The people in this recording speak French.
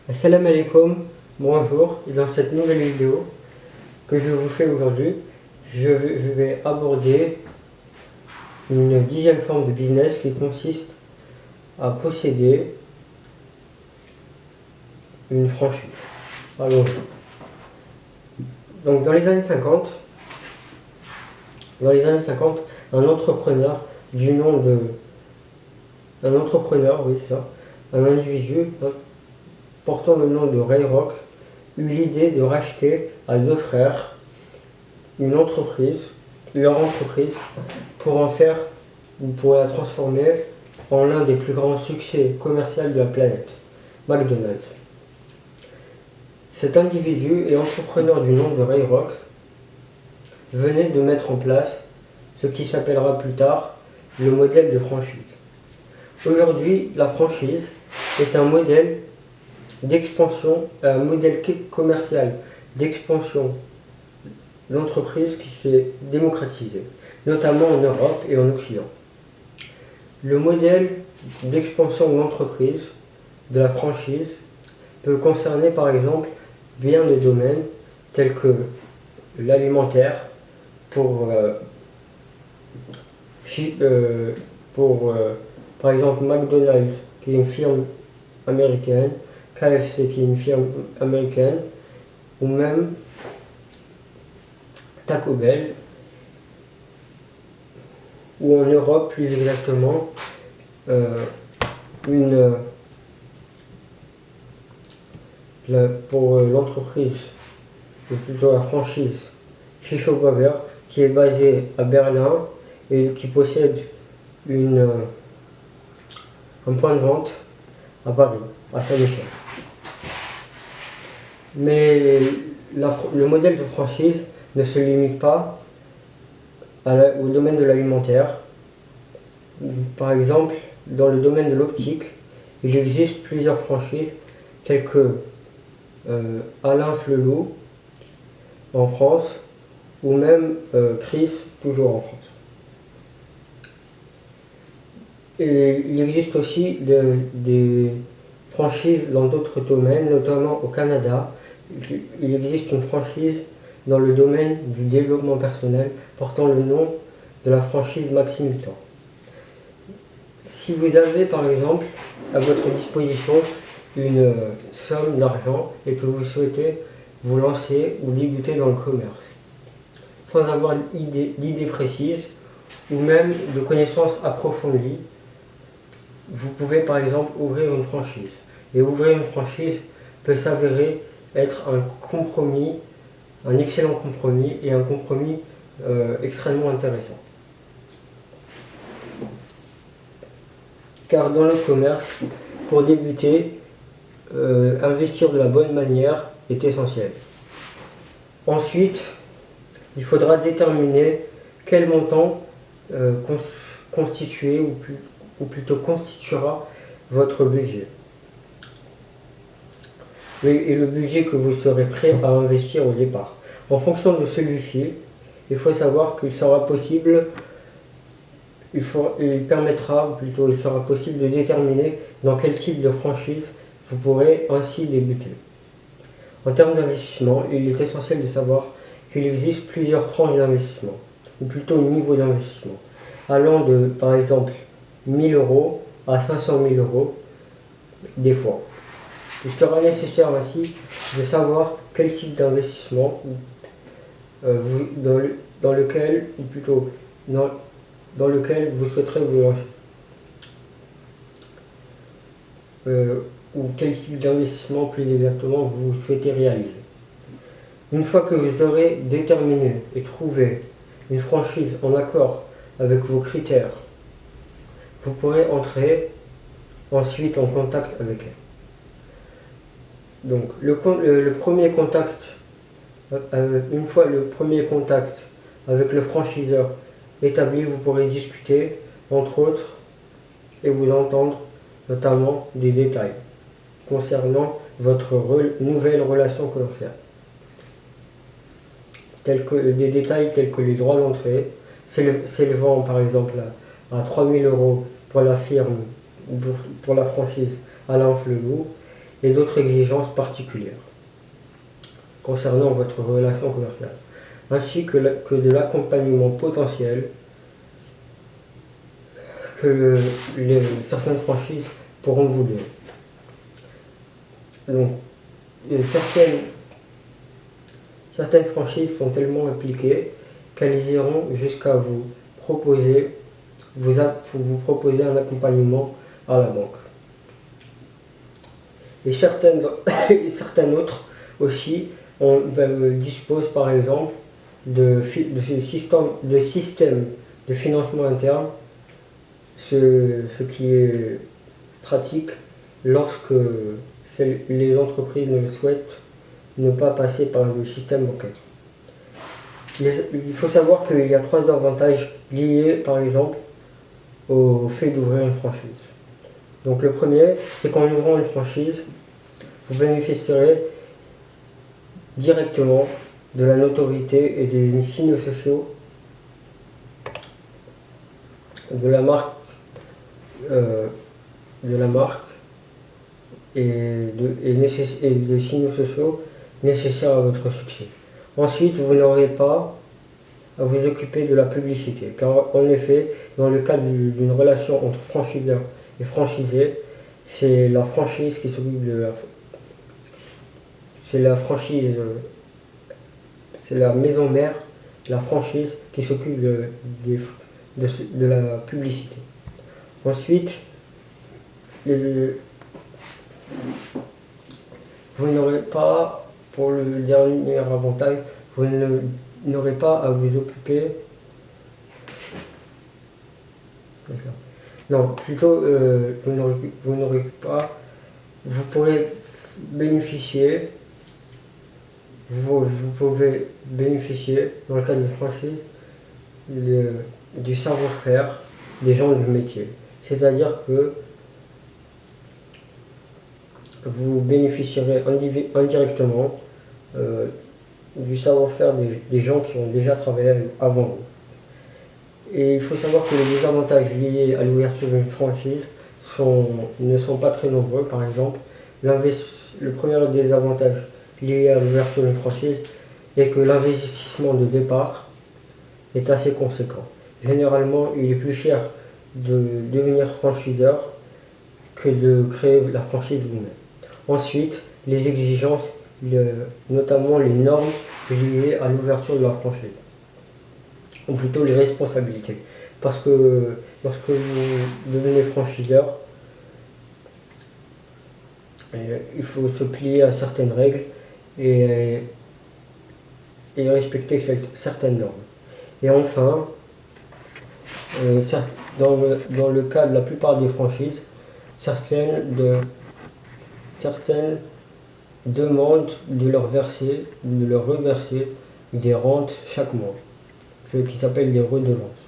Assalamu alaikum, bonjour, et dans cette nouvelle vidéo que je vous fais aujourd'hui, je vais aborder une 10e forme de business qui consiste à posséder une franchise. Allons. Donc dans les années 50, un entrepreneur du nom de... Un entrepreneur, oui c'est ça, un individu portant le nom de Ray Rock eut l'idée de racheter à deux frères leur entreprise, pour en faire ou pour la transformer en l'un des plus grands succès commerciaux de la planète, McDonald's. Cet individu et entrepreneur du nom de Ray Rock venait de mettre en place ce qui s'appellera plus tard le modèle de franchise. Aujourd'hui, la franchise est un modèle d'expansion, un modèle commercial d'expansion d'entreprise qui s'est démocratisé, notamment en Europe et en Occident. Le modèle d'expansion de l'entreprise, de la franchise, peut concerner par exemple bien des domaines tels que l'alimentaire, par exemple McDonald's qui est une firme américaine, KFC qui est une firme américaine, ou même Taco Bell, ou en Europe plus exactement pour l'entreprise, ou plutôt la franchise Shisho Burger qui est basée à Berlin et qui possède un point de vente à Paris, à Saint-Michel. Mais le modèle de franchise ne se limite pas au domaine de l'alimentaire. Par exemple, dans le domaine de l'optique, il existe plusieurs franchises telles que Alain Flelou en France ou même Chris, toujours en France. Et il existe aussi des franchises dans d'autres domaines, notamment au Canada. Il existe une franchise dans le domaine du développement personnel portant le nom de la franchise Maxime Temps. Si vous avez par exemple à votre disposition une somme d'argent et que vous souhaitez vous lancer ou débuter dans le commerce, sans avoir d'idée précise ou même de connaissances approfondies, vous pouvez par exemple ouvrir une franchise. Et ouvrir une franchise peut s'avérer être un excellent compromis et un compromis extrêmement intéressant. Car dans le commerce, pour débuter, investir de la bonne manière est essentiel. Ensuite, il faudra déterminer quel montant constituer ou plutôt constituera votre budget. Et le budget que vous serez prêt à investir au départ. En fonction de celui-ci, il faut savoir qu'il sera possible, il sera possible de déterminer dans quel type de franchise vous pourrez ainsi débuter. En termes d'investissement, il est essentiel de savoir qu'il existe plusieurs tranches d'investissement, ou plutôt niveaux d'investissement, allant de, par exemple, 1000 € à 500 000 € des fois. Il sera nécessaire ainsi de savoir quel type d'investissement dans lequel vous souhaiterez vous lancer. Ou quel type d'investissement plus exactement vous souhaitez réaliser. Une fois que vous aurez déterminé et trouvé une franchise en accord avec vos critères, vous pourrez entrer ensuite en contact avec elle. Donc le premier contact, une fois le premier contact avec le franchiseur établi, vous pourrez discuter entre autres et vous entendre notamment des détails concernant votre nouvelle relation commerciale. Des détails tels que les droits d'entrée, s'élevant par exemple à 3 000 € pour la firme, pour la franchise Alain Flelou, et d'autres exigences particulières concernant votre relation commerciale, ainsi que de l'accompagnement potentiel que certaines franchises pourront vous donner. Donc, certaines franchises sont tellement impliquées qu'elles iront jusqu'à vous proposer un accompagnement à la banque. Et certaines autres aussi disposent par exemple de systèmes de financement interne, ce qui est pratique lorsque les entreprises ne souhaitent ne pas passer par le système bancaire. Il faut savoir qu'il y a 3 avantages liés par exemple au fait d'ouvrir une franchise. Donc le premier, c'est qu'en ouvrant une franchise, vous bénéficierez directement de la notoriété et des signaux sociaux de la marque et des signaux sociaux nécessaires à votre succès. Ensuite, vous n'aurez pas à vous occuper de la publicité, car en effet, dans le cadre d'une relation entre franchiseur et franchisé, c'est la franchise qui s'occupe c'est la maison mère, la franchise qui s'occupe de la publicité. Ensuite, vous n'aurez pas, pour le dernier avantage, vous n'aurez pas à vous occuper. Non, plutôt, vous n'aurez pas. Vous pourrez bénéficier. Vous pouvez bénéficier, dans le cadre de franchise, du savoir-faire des gens du métier. C'est-à-dire que vous bénéficierez indirectement du savoir-faire des gens qui ont déjà travaillé avant vous. Et il faut savoir que les désavantages liés à l'ouverture d'une franchise ne sont pas très nombreux. Par exemple, le premier désavantage lié à l'ouverture d'une franchise est que l'investissement de départ est assez conséquent. Généralement, il est plus cher de devenir franchiseur que de créer la franchise vous-même. Ensuite, les exigences, notamment les normes liées à l'ouverture de la franchise, ou plutôt les responsabilités. Parce que lorsque vous devenez franchiseur, il faut se plier à certaines règles et respecter certaines normes. Et enfin, dans le cas de la plupart des franchises, certaines demandent de leur reverser des rentes chaque mois, ce qui s'appelle des redevances.